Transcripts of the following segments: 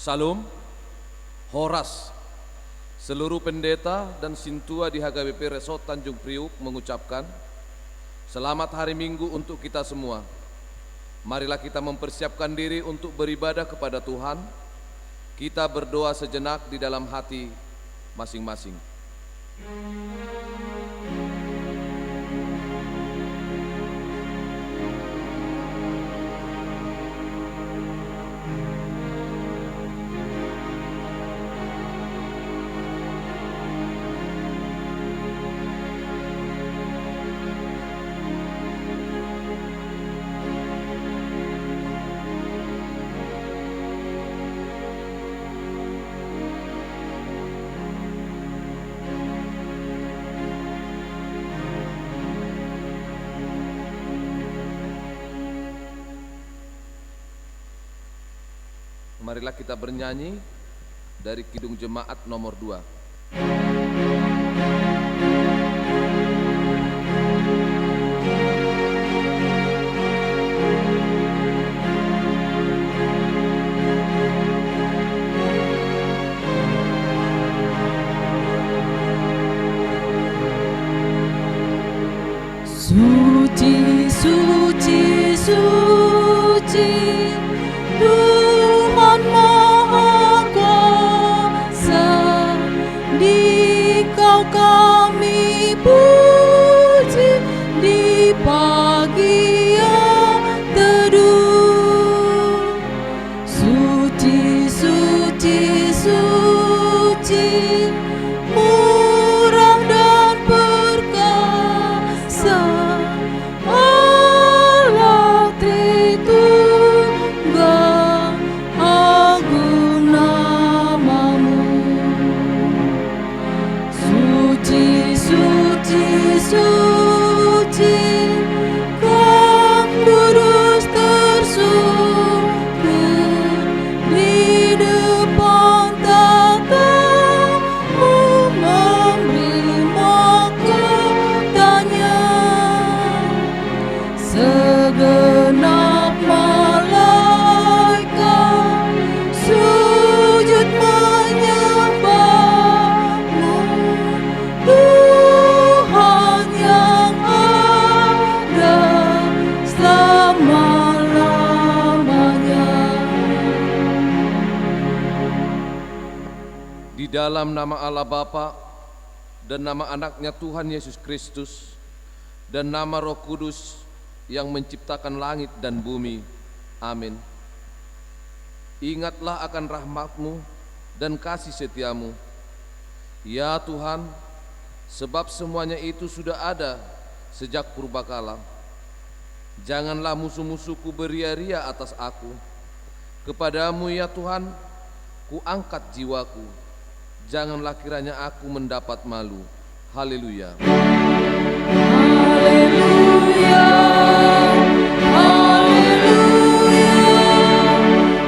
Salam, Horas, seluruh pendeta dan sintua di HKBP Resort Tanjung Priuk mengucapkan selamat hari Minggu untuk kita semua. Marilah kita mempersiapkan diri untuk beribadah kepada Tuhan. Kita berdoa sejenak di dalam hati masing-masing. Marilah kita bernyanyi dari Kidung Jemaat nomor 2. Suci, suci, suci, Tuhan Maha Kuasa, Dikau kami puji di pagi yang teduh. Suci, suci, suci, murah dan perkasa, Allah Tritunggal, agung namamu. Suci, suci, suci, Kau kudus tersungkur di depan tahta-Mu, memberi mahkotanya. Segenap malaikat sujud menyembah-Mu, Tuhan yang ada selama-lamanya. Di dalam nama Allah Bapa dan nama anaknya Tuhan Yesus Kristus dan nama Roh Kudus yang menciptakan langit dan bumi. Amin. Ingatlah akan rahmat-Mu dan kasih setia-Mu, ya Tuhan, sebab semuanya itu sudah ada sejak purbakala. Janganlah musuh-musuhku beria-ria atas aku. Kepadamu ya Tuhan, ku angkat jiwaku. Janganlah kiranya aku mendapat malu. Haleluya. Haleluya, haleluya,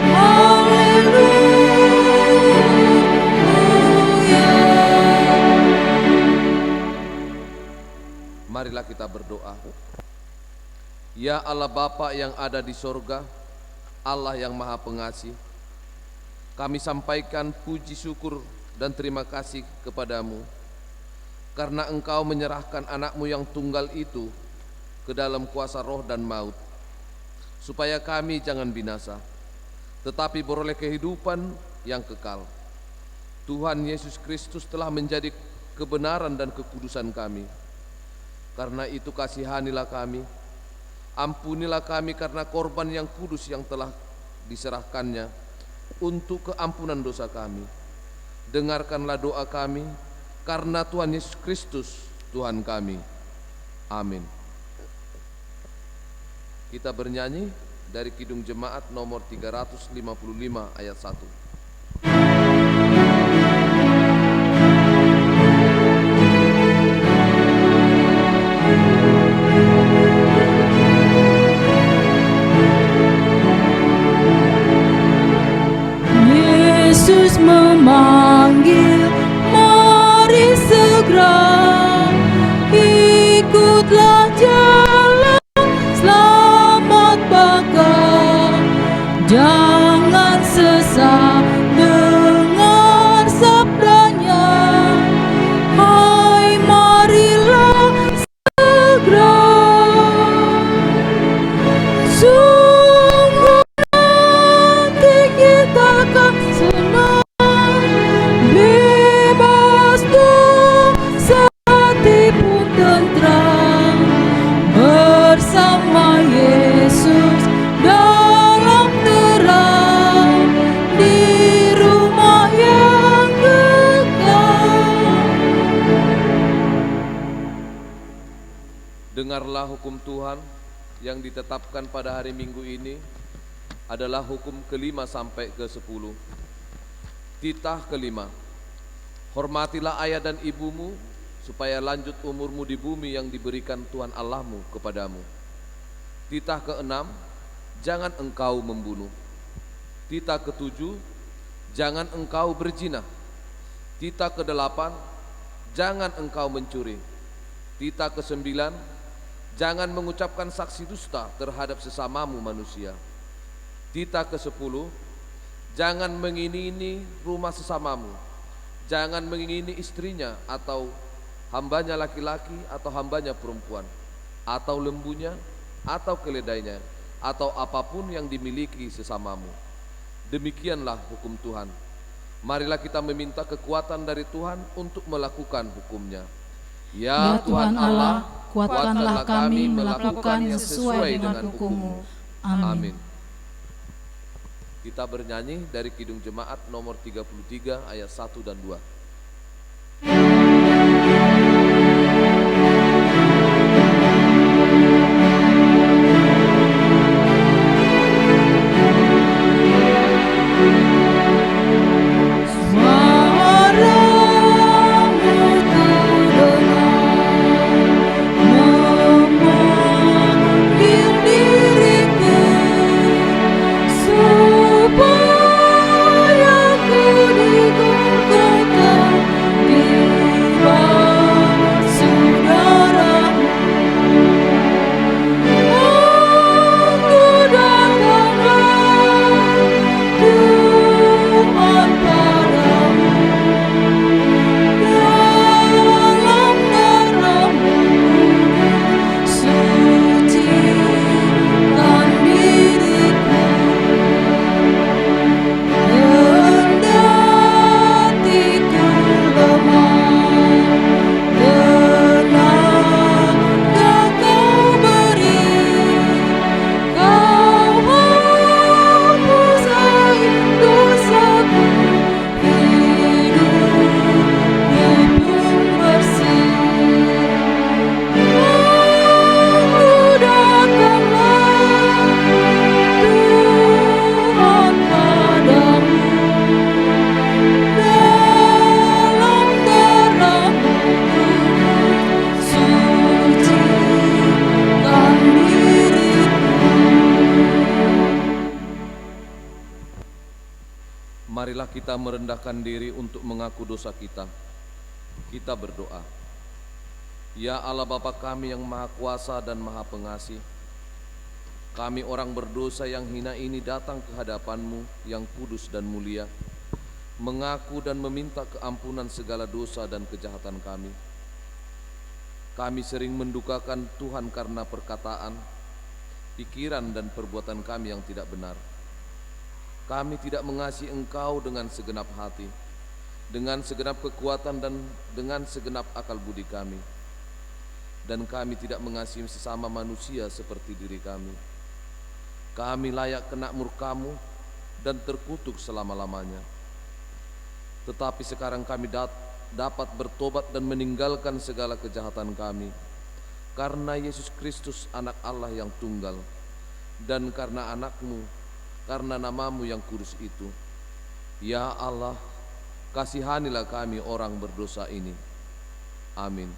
haleluya. Marilah kita berdoa. Ya Allah Bapa yang ada di sorga, Allah yang Maha Pengasih, kami sampaikan puji syukur dan terima kasih kepadamu karena Engkau menyerahkan anak-Mu yang tunggal itu ke dalam kuasa roh dan maut, supaya kami jangan binasa, tetapi beroleh kehidupan yang kekal. Tuhan Yesus Kristus telah menjadi kebenaran dan kekudusan kami. Karena itu kasihanilah kami, ampunilah kami karena korban yang kudus yang telah diserahkannya untuk keampunan dosa kami. Dengarkanlah doa kami karena Tuhan Yesus Kristus Tuhan kami. Amin. Kita bernyanyi dari Kidung Jemaat nomor 355 ayat 1. Yesus memanggil, mari segera ikutlah jalan selamat bakal. Jangan sesat bersama Yesus dalam terang di rumah yang kekal. Dengarlah hukum Tuhan yang ditetapkan pada hari Minggu ini adalah hukum kelima sampai ke-10. Titah kelima, hormatilah ayah dan ibumu supaya lanjut umurmu di bumi yang diberikan Tuhan Allahmu kepadamu. Titah keenam, jangan engkau membunuh. Titah ketujuh, jangan engkau berzina. Titah kedelapan, jangan engkau mencuri. Titah kesembilan, jangan mengucapkan saksi dusta terhadap sesamamu manusia. Titah ke-10, jangan mengingini rumah sesamamu. Jangan mengingini istrinya atau hambanya laki-laki atau hambanya perempuan, atau lembunya atau keledainya, atau apapun yang dimiliki sesamamu. Demikianlah hukum Tuhan. Marilah kita meminta kekuatan dari Tuhan untuk melakukan hukumnya. Ya Tuhan Allah, kuatkanlah kami melakukan yang sesuai dengan hukum-Mu. Amin. Kita bernyanyi dari Kidung Jemaat nomor 33 ayat 1 dan 2. Marilah kita merendahkan diri untuk mengaku dosa kita. Kita berdoa. Ya Allah Bapa kami yang Maha Kuasa dan Maha Pengasih, kami orang berdosa yang hina ini datang ke hadapan-Mu yang kudus dan mulia, mengaku dan meminta keampunan segala dosa dan kejahatan kami. Kami sering mendukakan Tuhan karena perkataan, pikiran dan perbuatan kami yang tidak benar. Kami tidak mengasihi Engkau dengan segenap hati, dengan segenap kekuatan dan dengan segenap akal budi kami. Dan kami tidak mengasihi sesama manusia seperti diri kami. Kami layak kena murka-Mu dan terkutuk selama-lamanya. Tetapi sekarang kami dapat bertobat dan meninggalkan segala kejahatan kami, karena Yesus Kristus anak Allah yang tunggal, dan karena anak-Mu, karena nama-Mu yang kudus itu. Ya Allah, kasihanilah kami orang berdosa ini. Amin.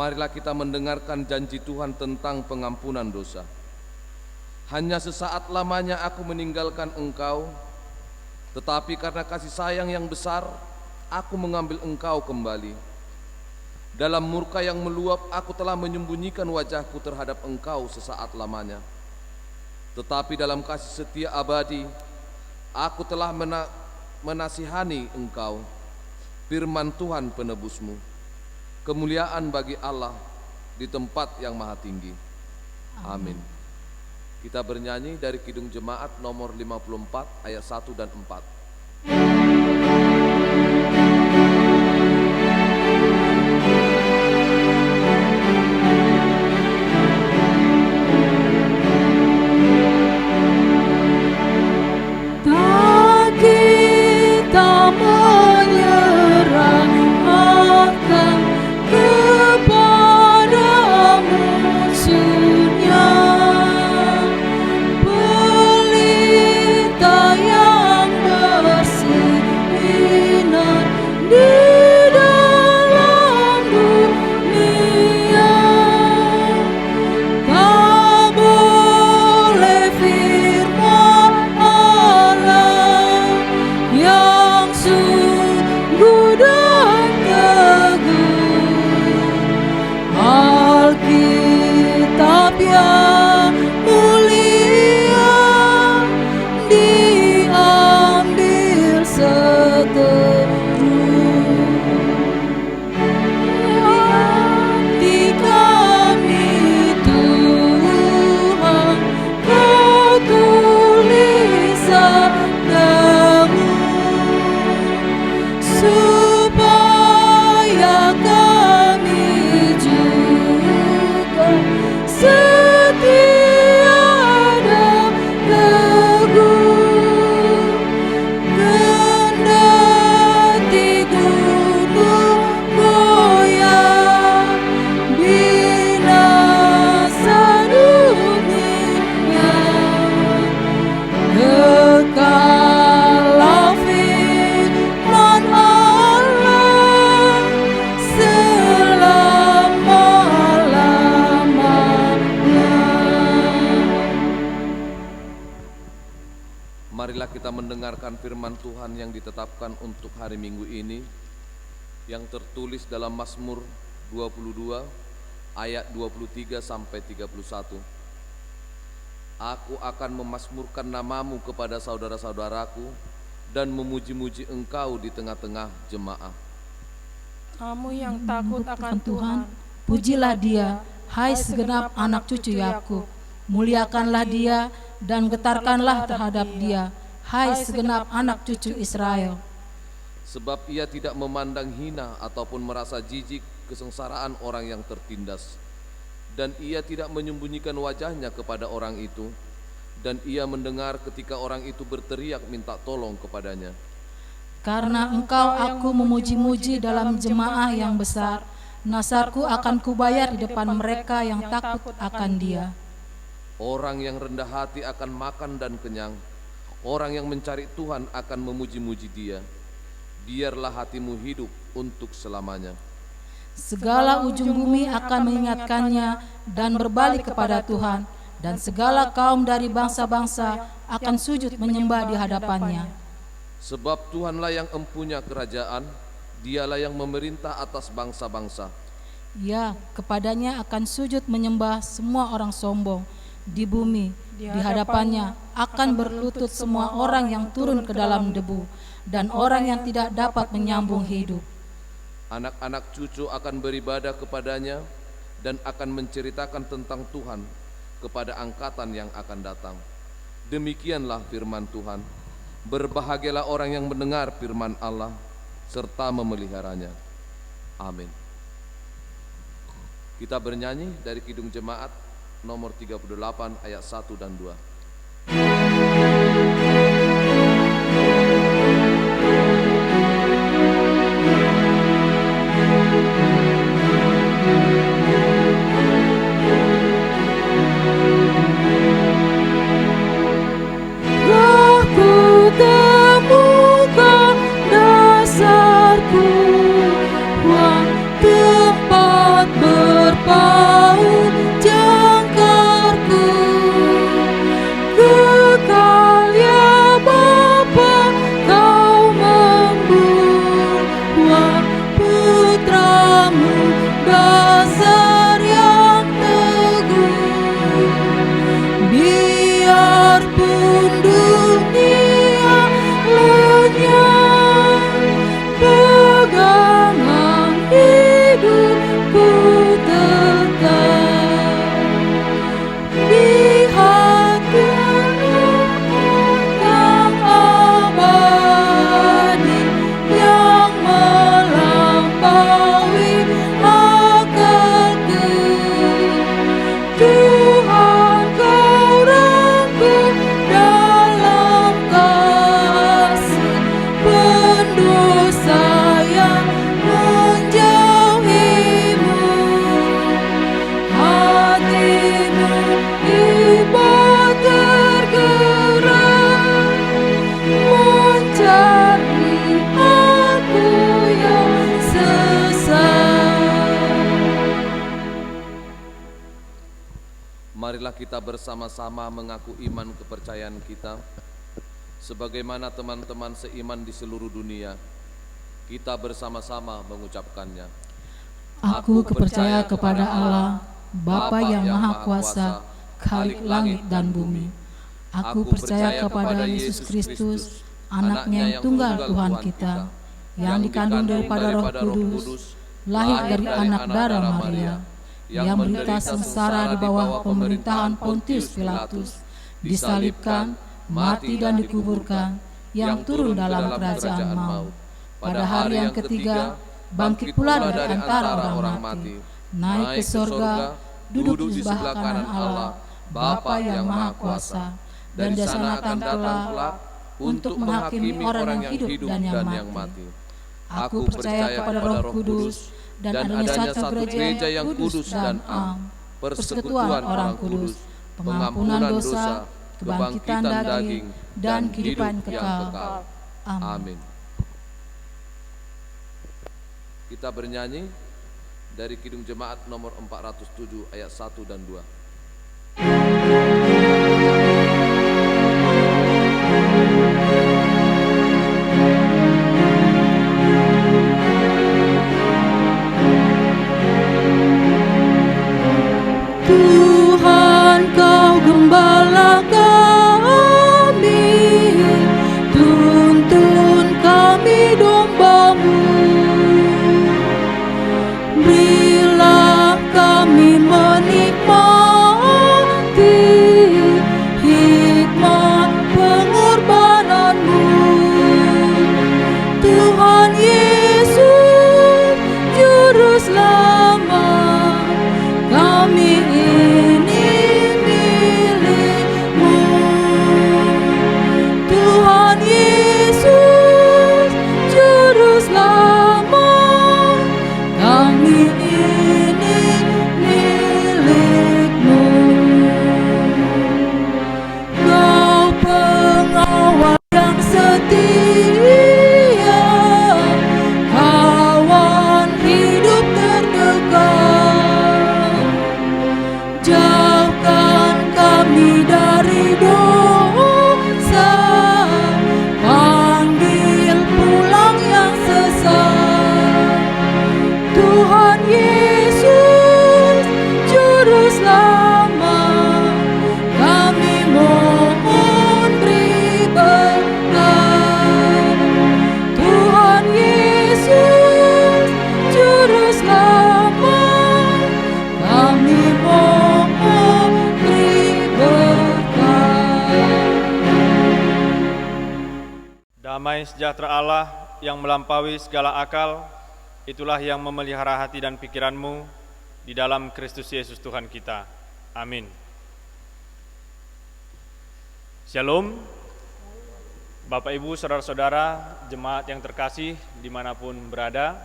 marilah kita mendengarkan janji Tuhan tentang pengampunan dosa. Hanya sesaat lamanya aku meninggalkan engkau, tetapi karena kasih sayang yang besar, aku mengambil engkau kembali. Dalam murka yang meluap, aku telah menyembunyikan wajahku terhadap engkau sesaat lamanya. Tetapi dalam kasih setia abadi, aku telah menasihani engkau, firman Tuhan penebusmu. Kemuliaan bagi Allah di tempat yang maha tinggi. Amin. Kita bernyanyi dari Kidung Jemaat nomor 54 ayat 1 dan 4. Marilah kita mendengarkan firman Tuhan yang ditetapkan untuk hari Minggu ini, yang tertulis dalam Mazmur 22 ayat 23 sampai 31. Aku akan memasmurkan namamu kepada saudara-saudaraku dan memuji-muji engkau di tengah-tengah jemaah. Kamu yang takut akan Tuhan, pujilah Dia, hai segenap anak cucu Yakub. Muliakanlah Dia dan getarkanlah terhadap Dia, hai segenap anak cucu Israel. Sebab Ia tidak memandang hina ataupun merasa jijik kesengsaraan orang yang tertindas, dan Ia tidak menyembunyikan wajahnya kepada orang itu, dan Ia mendengar ketika orang itu berteriak minta tolong kepadanya. Karena Engkau aku memuji-muji dalam jemaah yang besar, nasarku akan kubayar di depan mereka yang takut akan Dia. Orang yang rendah hati akan makan dan kenyang, orang yang mencari Tuhan akan memuji-muji Dia. Biarlah hatimu hidup untuk selamanya. Segala ujung bumi akan mengingatkannya dan berbalik kepada Tuhan, dan segala kaum dari bangsa-bangsa akan sujud menyembah di hadapannya. Sebab Tuhanlah yang empunya kerajaan, Dialah yang memerintah atas bangsa-bangsa. Ya, kepadanya akan sujud menyembah semua orang sombong di bumi. Di hadapannya akan berlutut semua orang yang turun ke dalam debu, dan orang yang tidak dapat menyambung hidup. Anak-anak cucu akan beribadah kepadanya dan akan menceritakan tentang Tuhan kepada angkatan yang akan datang. Demikianlah firman Tuhan. Berbahagialah orang yang mendengar firman Allah serta memeliharanya. Amin. Kita bernyanyi dari Kidung Jemaat nomor 38 ayat 1 dan 2. Tempat marilah kita bersama-sama mengaku iman kepercayaan kita, sebagaimana teman-teman seiman di seluruh dunia, kita bersama-sama mengucapkannya. Aku percaya kepada Allah, Bapa yang Maha Kuasa, Khalik langit dan bumi. Aku percaya kepada Yesus Kristus, Anaknya yang tunggal Tuhan kita, yang dikandung daripada Roh Kudus, lahir dari anak darah Maria, yang menderita sengsara di bawah pemerintahan Pontius Pilatus, disalibkan, mati dan dikuburkan, yang turun dalam kerajaan maut. Pada hari yang ketiga, bangkit pula dari antara orang mati, naik ke sorga, duduk di sebelah kanan Allah, Bapa yang Maha Kuasa, dan di sana akan datang kelak untuk menghakimi orang yang hidup dan yang mati. Aku percaya kepada Roh Kudus, dan adanya satu gereja yang kudus dan am, persekutuan orang kudus, pengampunan dosa, kebangkitan daging, dan kehidupan kekal. Amin. Kita bernyanyi dari Kidung Jemaat nomor 407 ayat 1 dan 2. Tuhan, Kau gembala kami, tuntun kami domba-Mu. Berilah kami menikmati hikmat pengorbanan-Mu. Tuhan Yesus, Juru Selamat, kami ini milik-Mu. Tuhan Yesus, Juru Selamat, kami ini milik-Mu. Kau pengawal yang setia, kawan hidup terdekat. Jauhkan kami dari dosa, panggil pulang yang sesat. Tuhan Yesus, Juru Selamat, kami mohon beri berkat. Tuhan Yesus, Juru Selamat, kami mohon beri berkat. Damai sejahtera Allah yang melampaui segala akal, itulah yang memelihara hati dan pikiranmu di dalam Kristus Yesus Tuhan kita. Amin. Shalom. Bapak, Ibu, Saudara-saudara, jemaat yang terkasih dimanapun berada,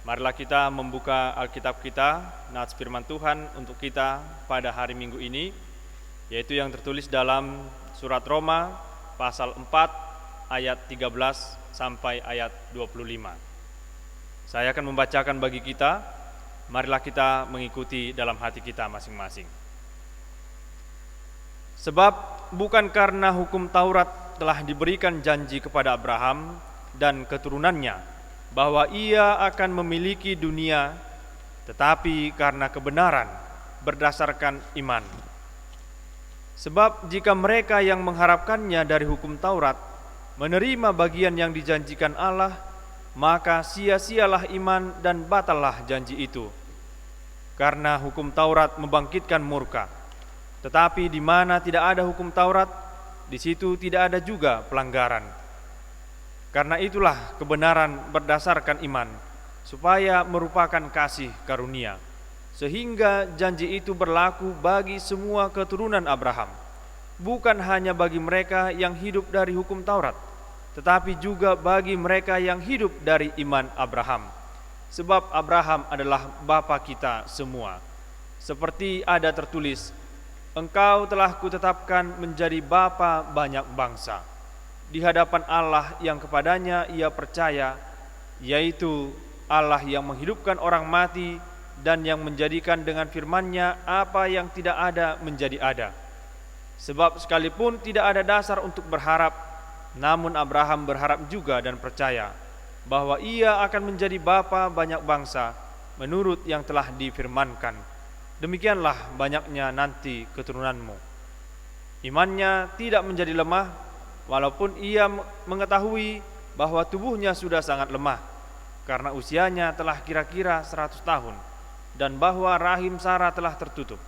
marilah kita membuka Alkitab kita, nats firman Tuhan untuk kita pada hari Minggu ini, yaitu yang tertulis dalam surat Roma pasal 4 ayat 13 sampai ayat 25. Saya akan membacakan bagi kita, marilah kita mengikuti dalam hati kita masing-masing. Sebab bukan karena hukum Taurat telah diberikan janji kepada Abraham dan keturunannya bahwa ia akan memiliki dunia, tetapi karena kebenaran berdasarkan iman. Sebab jika mereka yang mengharapkannya dari hukum Taurat menerima bagian yang dijanjikan Allah, maka sia-sialah iman dan batallah janji itu. Karena hukum Taurat membangkitkan murka. Tetapi di mana tidak ada hukum Taurat, di situ tidak ada juga pelanggaran. Karena itulah kebenaran berdasarkan iman, supaya merupakan kasih karunia, sehingga janji itu berlaku bagi semua keturunan Abraham, bukan hanya bagi mereka yang hidup dari hukum Taurat, tetapi juga bagi mereka yang hidup dari iman Abraham. Sebab Abraham adalah bapa kita semua. Seperti ada tertulis, engkau telah kutetapkan menjadi bapa banyak bangsa, di hadapan Allah yang kepadanya ia percaya, yaitu Allah yang menghidupkan orang mati dan yang menjadikan dengan firman-Nya apa yang tidak ada menjadi ada. Sebab sekalipun tidak ada dasar untuk berharap, namun Abraham berharap juga dan percaya bahwa ia akan menjadi bapa banyak bangsa menurut yang telah difirmankan, demikianlah banyaknya nanti keturunanmu. Imannya tidak menjadi lemah, walaupun ia mengetahui bahwa tubuhnya sudah sangat lemah, karena usianya telah kira-kira 100 tahun, dan bahwa rahim Sarah telah tertutup.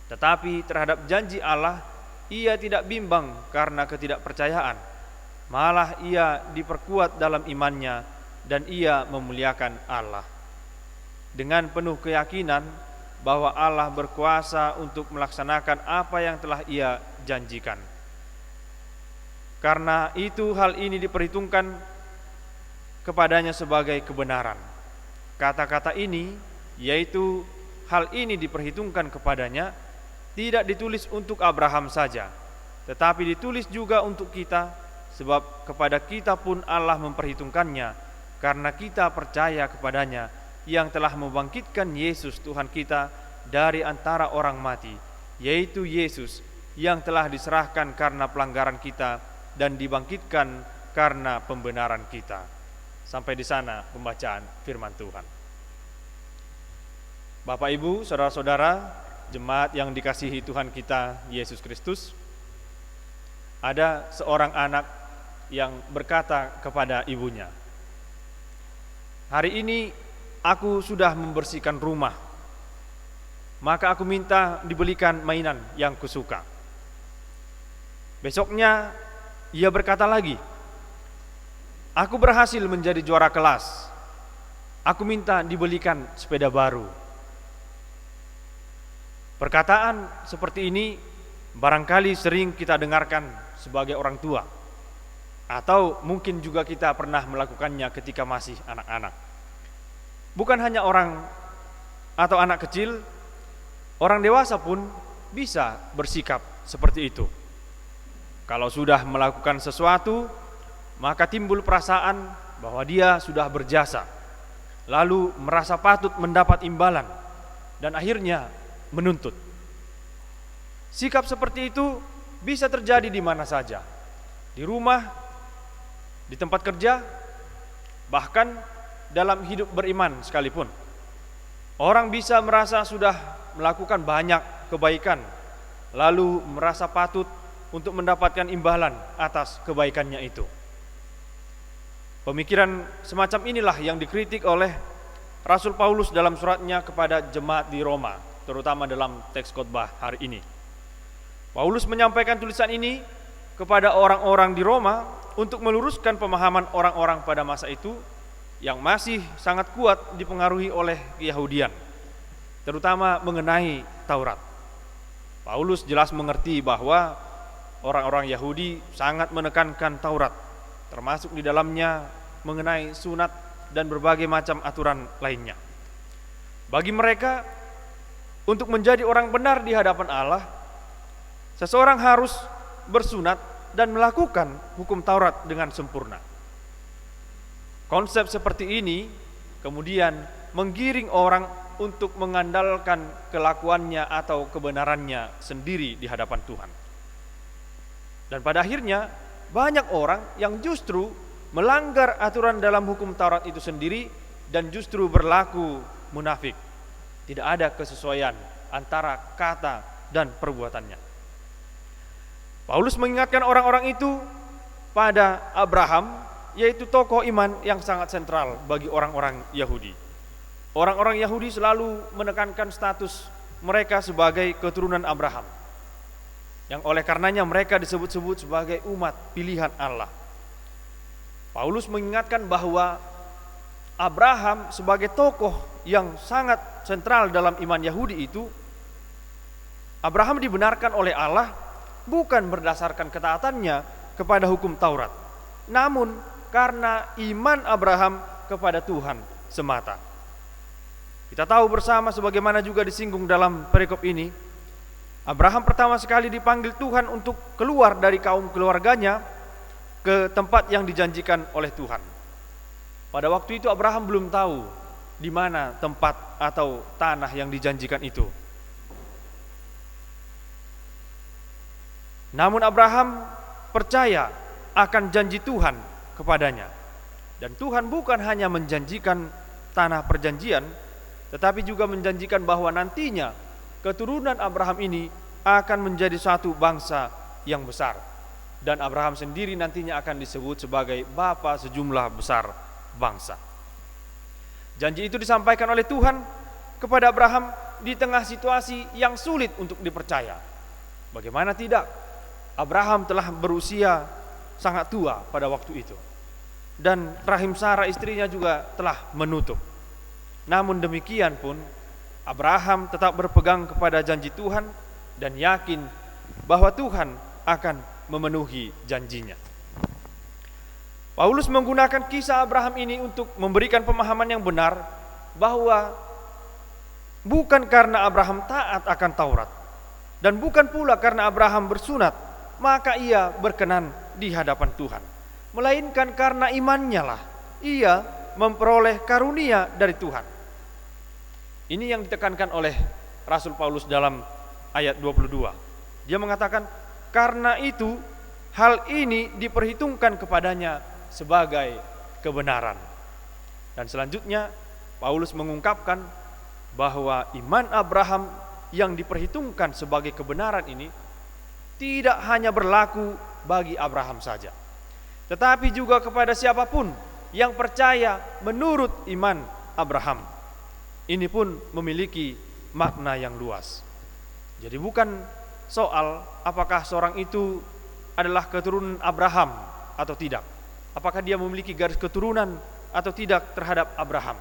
Tetapi terhadap janji Allah, ia tidak bimbang karena ketidakpercayaan. Malah ia diperkuat dalam imannya, dan ia memuliakan Allah dengan penuh keyakinan bahwa Allah berkuasa untuk melaksanakan apa yang telah ia janjikan. Karena itu hal ini diperhitungkan kepadanya sebagai kebenaran. Kata-kata ini, yaitu hal ini diperhitungkan kepadanya, tidak ditulis untuk Abraham saja, tetapi ditulis juga untuk kita, sebab kepada kita pun Allah memperhitungkannya, karena kita percaya kepadanya yang telah membangkitkan Yesus Tuhan kita dari antara orang mati, yaitu Yesus yang telah diserahkan karena pelanggaran kita dan dibangkitkan karena pembenaran kita. Sampai di sana pembacaan firman Tuhan. Bapak, Ibu, saudara-saudara, jemaat yang dikasihi Tuhan kita Yesus Kristus, ada seorang anak yang berkata kepada ibunya, "Hari ini aku sudah membersihkan rumah, maka aku minta dibelikan mainan yang kusuka." Besoknya ia berkata lagi, "Aku berhasil menjadi juara kelas, aku minta dibelikan sepeda baru." Perkataan seperti ini barangkali sering kita dengarkan sebagai orang tua, atau mungkin juga kita pernah melakukannya ketika masih anak-anak. Bukan hanya orang atau anak kecil, orang dewasa pun bisa bersikap seperti itu. Kalau sudah melakukan sesuatu, maka timbul perasaan bahwa dia sudah berjasa, lalu merasa patut mendapat imbalan, dan akhirnya menuntut. Sikap seperti itu bisa terjadi di mana saja, di rumah, di tempat kerja, bahkan dalam hidup beriman sekalipun. Orang bisa merasa sudah melakukan banyak kebaikan, lalu merasa patut untuk mendapatkan imbalan atas kebaikannya itu. Pemikiran semacam inilah yang dikritik oleh Rasul Paulus dalam suratnya kepada jemaat di Roma, terutama dalam teks khotbah hari ini. Paulus menyampaikan tulisan ini kepada orang-orang di Roma untuk meluruskan pemahaman orang-orang pada masa itu yang masih sangat kuat dipengaruhi oleh Yahudian, terutama mengenai Taurat. Paulus jelas mengerti bahwa orang-orang Yahudi sangat menekankan Taurat, termasuk di dalamnya mengenai sunat dan berbagai macam aturan lainnya. Bagi mereka, untuk menjadi orang benar di hadapan Allah, seseorang harus bersunat dan melakukan hukum Taurat dengan sempurna. Konsep seperti ini kemudian menggiring orang untuk mengandalkan kelakuannya atau kebenarannya sendiri di hadapan Tuhan. Dan pada akhirnya banyak orang yang justru melanggar aturan dalam hukum Taurat itu sendiri dan justru berlaku munafik. Tidak ada kesesuaian antara kata dan perbuatannya. Paulus mengingatkan orang-orang itu pada Abraham, yaitu tokoh iman yang sangat sentral bagi orang-orang Yahudi. Orang-orang Yahudi selalu menekankan status mereka sebagai keturunan Abraham, yang oleh karenanya mereka disebut-sebut sebagai umat pilihan Allah. Paulus mengingatkan bahwa Abraham sebagai tokoh yang sangat sentral dalam iman Yahudi itu, Abraham dibenarkan oleh Allah bukan berdasarkan ketaatannya kepada hukum Taurat, namun karena iman Abraham kepada Tuhan semata. Kita tahu bersama sebagaimana juga disinggung dalam perikop ini, Abraham pertama sekali dipanggil Tuhan untuk keluar dari kaum keluarganya ke tempat yang dijanjikan oleh Tuhan. Pada waktu itu Abraham belum tahu di mana tempat atau tanah yang dijanjikan itu. Namun Abraham percaya akan janji Tuhan kepadanya. Dan Tuhan bukan hanya menjanjikan tanah perjanjian, tetapi juga menjanjikan bahwa nantinya keturunan Abraham ini akan menjadi suatu bangsa yang besar. Dan Abraham sendiri nantinya akan disebut sebagai bapa sejumlah besar bangsa. Janji itu disampaikan oleh Tuhan kepada Abraham di tengah situasi yang sulit untuk dipercaya. Bagaimana tidak? Abraham telah berusia sangat tua pada waktu itu. Dan rahim Sarah istrinya juga telah menutup. Namun demikian pun Abraham tetap berpegang kepada janji Tuhan dan yakin bahwa Tuhan akan memenuhi janjinya. Paulus menggunakan kisah Abraham ini untuk memberikan pemahaman yang benar bahwa bukan karena Abraham taat akan Taurat dan bukan pula karena Abraham bersunat maka ia berkenan di hadapan Tuhan, melainkan karena imannya lah ia memperoleh karunia dari Tuhan. Ini yang ditekankan oleh Rasul Paulus dalam ayat 22. Dia mengatakan, karena itu hal ini diperhitungkan kepadanya sebagai kebenaran. Dan selanjutnya Paulus mengungkapkan bahwa iman Abraham yang diperhitungkan sebagai kebenaran ini tidak hanya berlaku bagi Abraham saja, tetapi juga kepada siapapun yang percaya menurut iman Abraham. Ini pun memiliki makna yang luas. Jadi bukan soal apakah seorang itu adalah keturunan Abraham atau tidak, apakah dia memiliki garis keturunan atau tidak terhadap Abraham.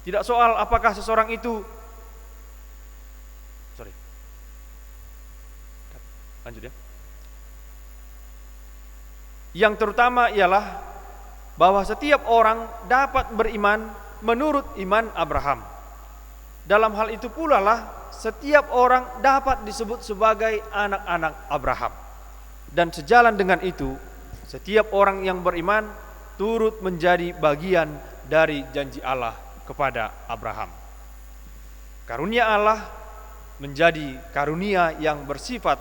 Tidak soal apakah seseorang itu lanjut ya. Yang terutama ialah bahwa setiap orang dapat beriman menurut iman Abraham. Dalam hal itu pula lah setiap orang dapat disebut sebagai anak-anak Abraham. Dan sejalan dengan itu, setiap orang yang beriman turut menjadi bagian dari janji Allah kepada Abraham. Karunia Allah menjadi karunia yang bersifat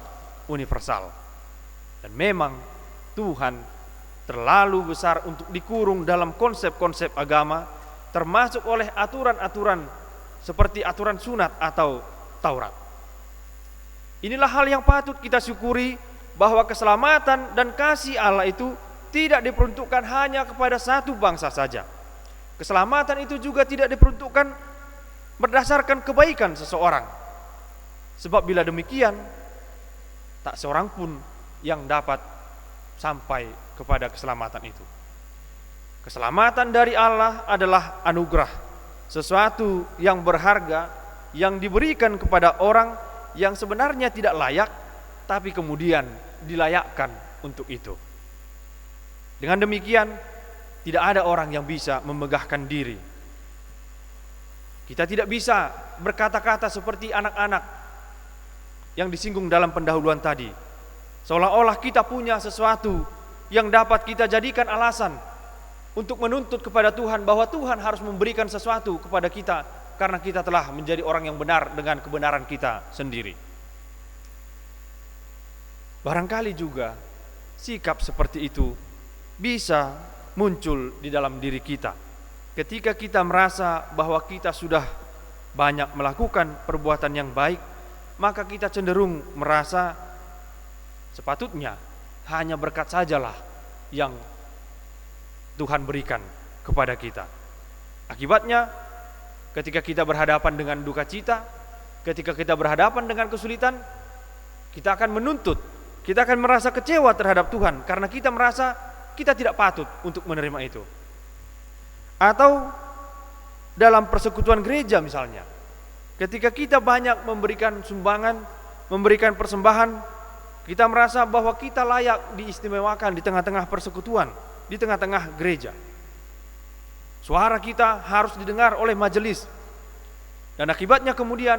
universal. Dan memang Tuhan terlalu besar untuk dikurung dalam konsep-konsep agama, termasuk oleh aturan-aturan seperti aturan sunat atau Taurat. Inilah hal yang patut kita syukuri, bahwa keselamatan dan kasih Allah itu tidak diperuntukkan hanya kepada satu bangsa saja. Keselamatan itu juga tidak diperuntukkan berdasarkan kebaikan seseorang. Sebab bila demikian, tak seorang pun yang dapat sampai kepada keselamatan itu. Keselamatan dari Allah adalah anugerah, sesuatu yang berharga yang diberikan kepada orang yang sebenarnya tidak layak, tapi kemudian dilayakkan untuk itu. Dengan demikian, tidak ada orang yang bisa memegahkan diri. Kita tidak bisa berkata-kata seperti anak-anak yang disinggung dalam pendahuluan tadi, seolah-olah kita punya sesuatu yang dapat kita jadikan alasan untuk menuntut kepada Tuhan bahwa Tuhan harus memberikan sesuatu kepada kita karena kita telah menjadi orang yang benar dengan kebenaran kita sendiri. Barangkali juga sikap seperti itu bisa muncul di dalam diri kita ketika kita merasa bahwa kita sudah banyak melakukan perbuatan yang baik. Maka kita cenderung merasa sepatutnya hanya berkat sajalah yang Tuhan berikan kepada kita. Akibatnya, ketika kita berhadapan dengan duka cita, ketika kita berhadapan dengan kesulitan, kita akan menuntut, kita akan merasa kecewa terhadap Tuhan karena kita merasa kita tidak patut untuk menerima itu. Atau dalam persekutuan gereja misalnya, ketika kita banyak memberikan sumbangan, memberikan persembahan, kita merasa bahwa kita layak diistimewakan di tengah-tengah persekutuan, di tengah-tengah gereja. Suara kita harus didengar oleh majelis. Dan akibatnya kemudian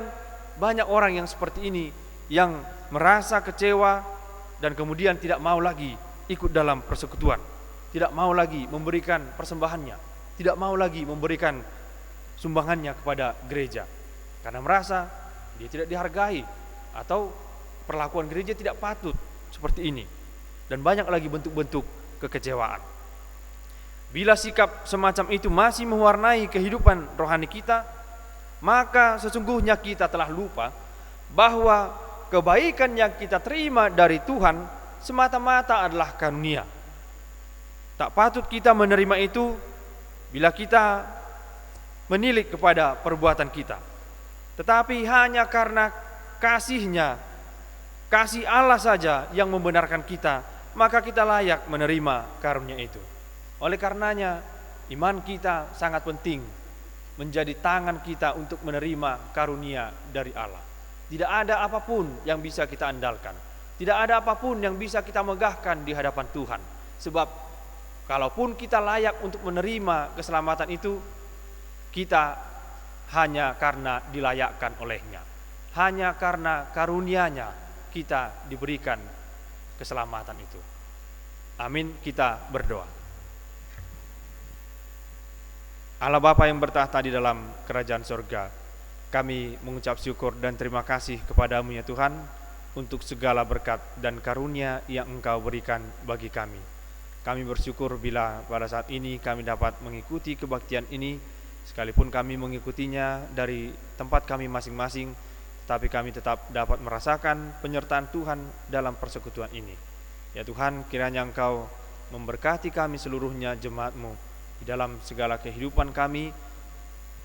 banyak orang yang seperti ini yang merasa kecewa dan kemudian tidak mau lagi ikut dalam persekutuan, tidak mau lagi memberikan persembahannya, tidak mau lagi memberikan sumbangannya kepada gereja karena merasa dia tidak dihargai atau perlakuan gereja tidak patut seperti ini, dan banyak lagi bentuk-bentuk kekecewaan. Bila sikap semacam itu masih mewarnai kehidupan rohani kita, maka sesungguhnya kita telah lupa bahwa kebaikan yang kita terima dari Tuhan semata-mata adalah karunia. Tak patut kita menerima itu bila kita menilik kepada perbuatan kita, tetapi hanya karena kasih-Nya, kasih Allah saja yang membenarkan kita, maka kita layak menerima karunia itu. Oleh karenanya, iman kita sangat penting menjadi tangan kita untuk menerima karunia dari Allah. Tidak ada apapun yang bisa kita andalkan, tidak ada apapun yang bisa kita megahkan di hadapan Tuhan. Sebab kalaupun kita layak untuk menerima keselamatan itu, kita hanya karena dilayakkan oleh-Nya, hanya karena karunia-Nya kita diberikan keselamatan itu. Amin. Kita berdoa. Allah Bapa yang bertahta di dalam kerajaan sorga, kami mengucap syukur dan terima kasih kepadamu ya Tuhan untuk segala berkat dan karunia yang Engkau berikan bagi kami. Kami bersyukur bila pada saat ini kami dapat mengikuti kebaktian ini, sekalipun kami mengikutinya dari tempat kami masing-masing, tetapi kami tetap dapat merasakan penyertaan Tuhan dalam persekutuan ini. Ya Tuhan, kiranya Engkau memberkati kami seluruhnya jemaat-Mu di dalam segala kehidupan kami,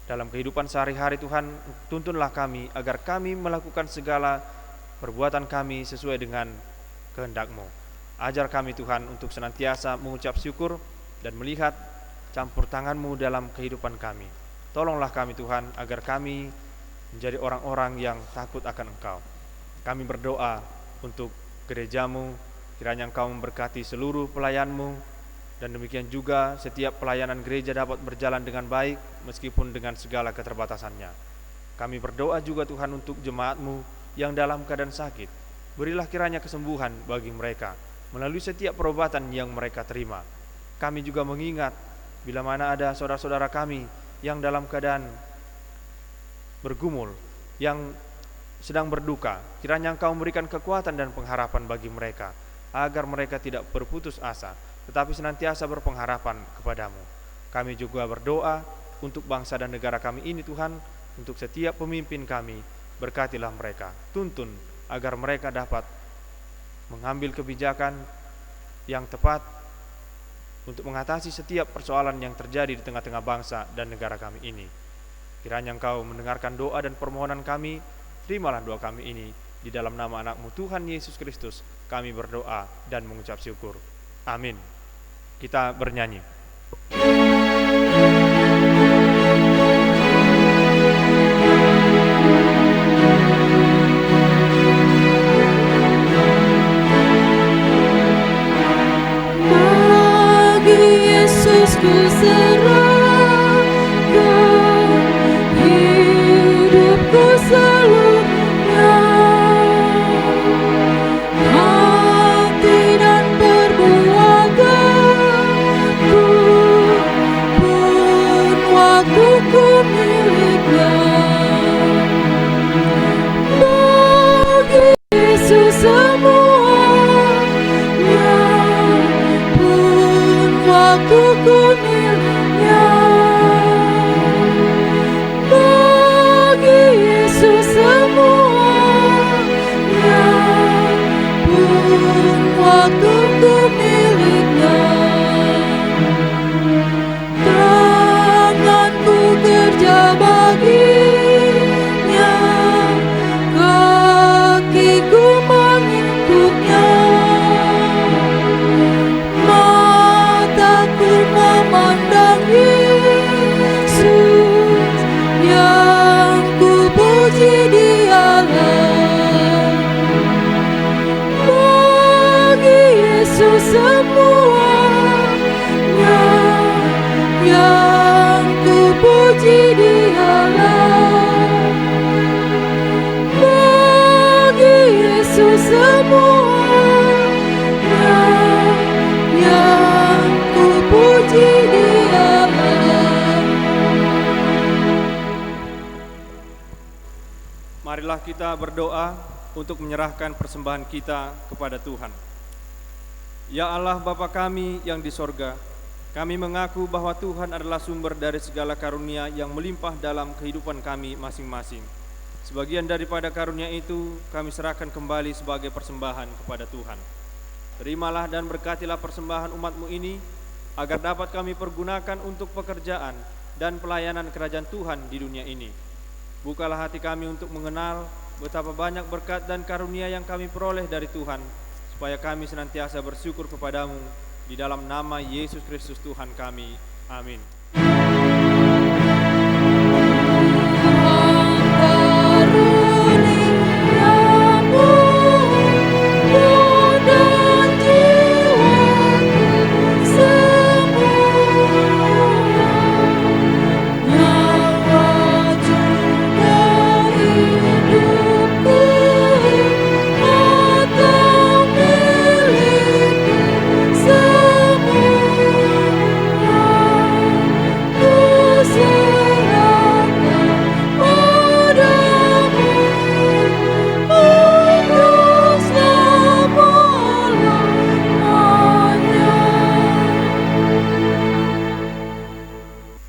dalam kehidupan sehari-hari. Tuhan, tuntunlah kami agar kami melakukan segala perbuatan kami sesuai dengan kehendak-Mu. Ajar kami Tuhan untuk senantiasa mengucap syukur dan melihat campur tangan-Mu dalam kehidupan kami. Tolonglah kami Tuhan agar kami menjadi orang-orang yang takut akan Engkau. Kami berdoa untuk gereja-Mu, kiranya Engkau memberkati seluruh pelayan-Mu, dan demikian juga setiap pelayanan gereja dapat berjalan dengan baik meskipun dengan segala keterbatasannya. Kami berdoa juga Tuhan untuk jemaat-Mu yang dalam keadaan sakit. Berilah kiranya kesembuhan bagi mereka melalui setiap perobatan yang mereka terima. Kami juga mengingat bila mana ada saudara-saudara kami yang dalam keadaan bergumul, yang sedang berduka, kiranya Engkau memberikan kekuatan dan pengharapan bagi mereka agar mereka tidak berputus asa, tetapi senantiasa berpengharapan kepadamu. Kami juga berdoa untuk bangsa dan negara kami ini Tuhan, untuk setiap pemimpin kami, berkatilah mereka, tuntun agar mereka dapat mengambil kebijakan yang tepat untuk mengatasi setiap persoalan yang terjadi di tengah-tengah bangsa dan negara kami ini. Kiranya Engkau mendengarkan doa dan permohonan kami, terimalah doa kami ini, di dalam nama anak-Mu Tuhan Yesus Kristus kami berdoa dan mengucap syukur. Amin. Kita bernyanyi. Bagi Yesus ku serahkan hidupku seluruhnya, hati dan perbuatanku pun waktuku miliknya. Bagi Yesus semuanya pun waktuku miliknya. Bagi Yesus semuanya pun waktuku miliknya. Tanganku kerja baginya, kakiku mengikutnya, mataku memandang Yesus yang ku puji Dialah. Bagi Yesus semuanya yang ku puji Dialah. Bagi Yesus semuanya yang ku puji Dialah. marilah kita berdoa untuk menyerahkan persembahan kita kepada Tuhan. Ya Allah Bapa kami yang di sorga, kami mengaku bahwa Tuhan adalah sumber dari segala karunia yang melimpah dalam kehidupan kami masing-masing. Sebagian daripada karunia itu kami serahkan kembali sebagai persembahan kepada Tuhan. Terimalah dan berkatilah persembahan umat-Mu ini, agar dapat kami pergunakan untuk pekerjaan dan pelayanan kerajaan Tuhan di dunia ini. Bukalah hati kami untuk mengenal betapa banyak berkat dan karunia yang kami peroleh dari Tuhan, supaya kami senantiasa bersyukur kepadamu di dalam nama Yesus Kristus Tuhan kami. Amin.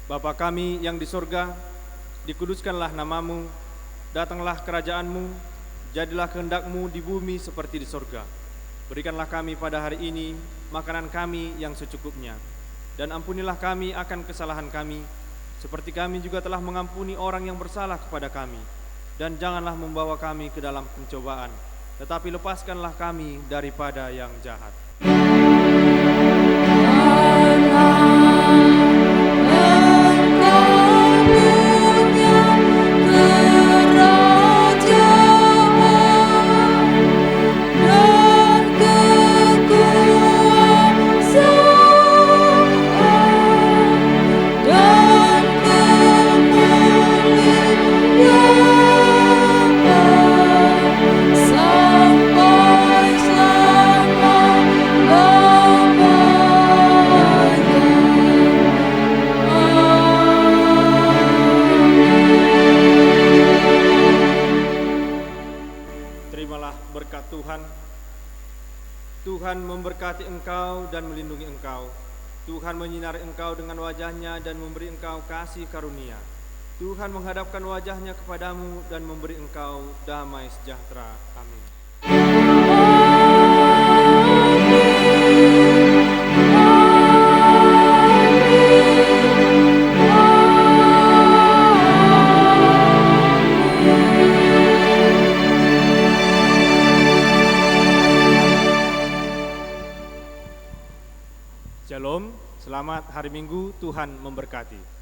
Bapa kami yang di sorga, dikuduskanlah namamu, datanglah kerajaanmu, jadilah kehendak-Mu di bumi seperti di sorga. Berikanlah kami pada hari ini makanan kami yang secukupnya, dan ampunilah kami akan kesalahan kami, seperti kami juga telah mengampuni orang yang bersalah kepada kami. Dan janganlah membawa kami ke dalam pencobaan, tetapi lepaskanlah kami daripada yang jahat. Terimalah berkat Tuhan. Tuhan memberkati engkau dan melindungi engkau. Tuhan menyinari engkau dengan wajah-Nya dan memberi engkau kasih karunia. Tuhan menghadapkan wajah-Nya kepadamu dan memberi engkau damai sejahtera. Amin. Shalom, selamat hari Minggu, Tuhan memberkati.